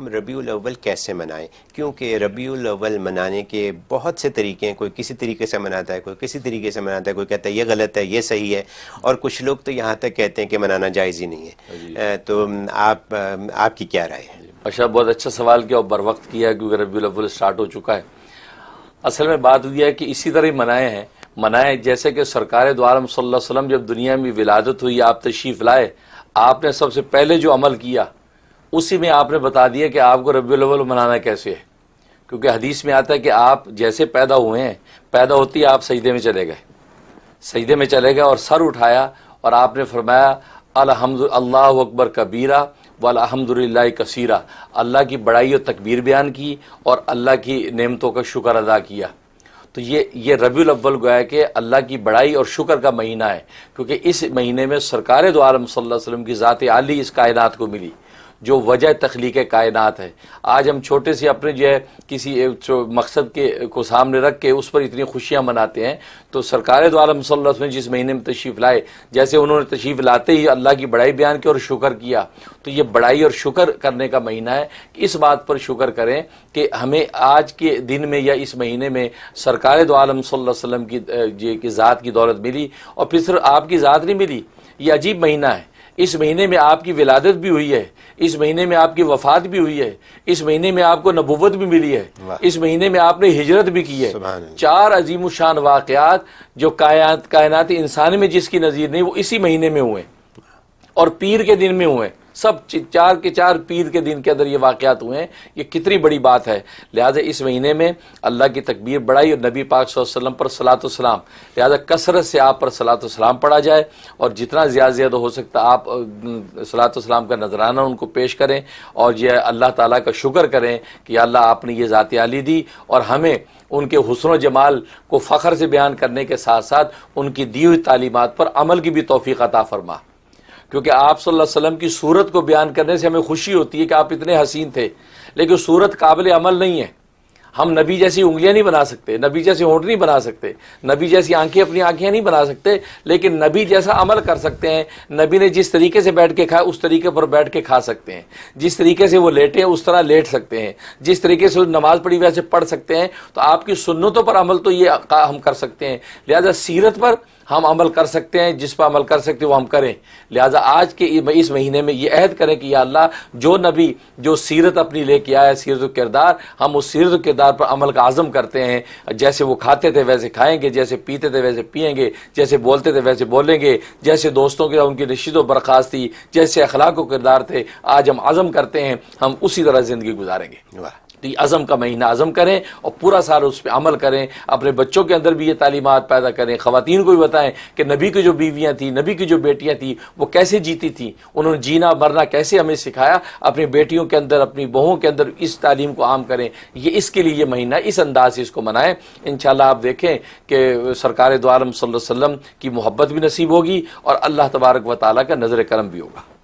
ہم ربیع الاول کیسے منائیں؟ کیونکہ ربیع الاول منانے کے بہت سے طریقے ہیں، کوئی کسی طریقے سے مناتا ہے، کوئی کسی طریقے سے مناتا ہے، کوئی کہتا ہے یہ غلط ہے، یہ صحیح ہے، اور کچھ لوگ تو یہاں تک کہتے ہیں کہ منانا جائز ہی نہیں ہے۔ تو آپ کی کیا رائے ہے؟ اچھا، بہت اچھا سوال کیا اور بر وقت کیا، کیونکہ ربیع الاول سٹارٹ ہو چکا ہے۔ اصل میں بات یہ ہے کہ اسی طرح منائے جیسے کہ سرکار دو عالم صلی اللہ علیہ وسلم جب دنیا میں ولادت ہوئی، آپ تشریف لائے، آپ نے سب سے پہلے جو عمل کیا اسی میں آپ نے بتا دیا کہ آپ کو ربیع الاول منانا کیسے ہے۔ کیونکہ حدیث میں آتا ہے کہ آپ جیسے پیدا ہوئے ہیں، پیدا ہوتی آپ سجدے میں چلے گئے اور سر اٹھایا اور آپ نے فرمایا اللہ اکبر کبیرہ والحمد للہ کثیرہ، اللہ کی بڑائی اور تکبیر بیان کی اور اللہ کی نعمتوں کا شکر ادا کیا۔ تو یہ ربیع الاول گویا کہ اللہ کی بڑائی اور شکر کا مہینہ ہے، کیونکہ اس مہینے میں سرکار دو عالم صلی اللہ علیہ وسلم کی ذات عالی اس کائنات کو ملی، جو وجہ تخلیق کائنات ہے۔ آج ہم چھوٹے سے اپنے جو ہے کسی مقصد کو سامنے رکھ کے اس پر اتنی خوشیاں مناتے ہیں، تو سرکار دو عالم صلی اللہ علیہ وسلم جس مہینے میں تشریف لائے، جیسے انہوں نے تشریف لاتے ہی اللہ کی بڑائی بیان کی اور شکر کیا، تو یہ بڑائی اور شکر کرنے کا مہینہ ہے کہ اس بات پر شکر کریں کہ ہمیں آج کے دن میں یا اس مہینے میں سرکار دو عالم صلی اللہ علیہ وسلم کی ذات کی دولت ملی، اور پھر صرف آپ کی ذات نہیں ملی۔ یہ عجیب مہینہ ہے، اس مہینے میں آپ کی ولادت بھی ہوئی ہے، اس مہینے میں آپ کی وفات بھی ہوئی ہے، اس مہینے میں آپ کو نبوت بھی ملی ہے، اس مہینے میں آپ نے ہجرت بھی کی ہے۔ 4 عظیم الشان واقعات جو کائنات انسانی میں جس کی نظیر نہیں، وہ اسی مہینے میں ہوئے اور پیر کے دن میں ہوئے، سب 4 کے 4 پیر کے دن کے اندر یہ واقعات ہوئے ہیں۔ یہ کتنی بڑی بات ہے۔ لہذا اس مہینے میں اللہ کی تکبیر بڑھائی اور نبی پاک صلی اللہ علیہ وسلم پر صلاۃ و سلام، لہذا کثرت سے آپ پر صلاۃ و سلام پڑھا جائے، اور جتنا زیادہ ہو سکتا آپ صلاۃ و سلام کا نذرانہ ان کو پیش کریں، اور یہ اللہ تعالیٰ کا شکر کریں کہ یا اللہ آپ نے یہ ذات عالی دی، اور ہمیں ان کے حسن و جمال کو فخر سے بیان کرنے کے ساتھ ساتھ ان کی دی ہوئی تعلیمات پر عمل کی بھی توفیق عطا فرما۔ کیونکہ آپ صلی اللہ علیہ وسلم کی صورت کو بیان کرنے سے ہمیں خوشی ہوتی ہے کہ آپ اتنے حسین تھے، لیکن صورت قابل عمل نہیں ہے۔ ہم نبی جیسی انگلیاں نہیں بنا سکتے، نبی جیسے ہونٹ نہیں بنا سکتے، نبی جیسی آنکھیں اپنی آنکھیں نہیں بنا سکتے، لیکن نبی جیسا عمل کر سکتے ہیں۔ نبی نے جس طریقے سے بیٹھ کے کھایا اس طریقے پر بیٹھ کے کھا سکتے ہیں، جس طریقے سے وہ لیٹے ہیں اس طرح لیٹ سکتے ہیں، جس طریقے سے نماز پڑھی ویسے پڑھ سکتے ہیں۔ تو آپ کی سنتوں پر عمل تو یہ ہم کر سکتے ہیں، لہذا سیرت پر ہم عمل کر سکتے ہیں، جس پر عمل کر سکتے ہیں وہ ہم کریں۔ لہذا آج کے اس مہینے میں یہ عہد کریں کہ یا اللہ جو نبی جو سیرت اپنی لے کے آیا، سیرت و کردار، ہم اس سیرت و کردار پر عمل کا عزم کرتے ہیں۔ جیسے وہ کھاتے تھے ویسے کھائیں گے، جیسے پیتے تھے ویسے پیئیں گے، جیسے بولتے تھے ویسے بولیں گے، جیسے دوستوں کے ان کی نشست و برخاست تھی، جیسے اخلاق و کردار تھے، آج ہم عزم کرتے ہیں ہم اسی طرح زندگی گزاریں گے۔ تو یہ عزم کا مہینہ، عزم کریں اور پورا سال اس پہ عمل کریں، اپنے بچوں کے اندر بھی یہ تعلیمات پیدا کریں، خواتین کو بھی بتائیں کہ نبی کی جو بیویاں تھیں، نبی کی جو بیٹیاں تھیں، وہ کیسے جیتی تھیں، انہوں نے جینا مرنا کیسے ہمیں سکھایا، اپنی بیٹیوں کے اندر اپنی بہوؤں کے اندر اس تعلیم کو عام کریں۔ یہ اس کے لیے یہ مہینہ اس انداز سے اس کو منائیں، انشاءاللہ آپ دیکھیں کہ سرکار دو عالم صلی اللہ علیہ وسلم کی محبت بھی نصیب ہوگی اور اللہ تبارک و تعالیٰ کا نظر کرم بھی ہوگا۔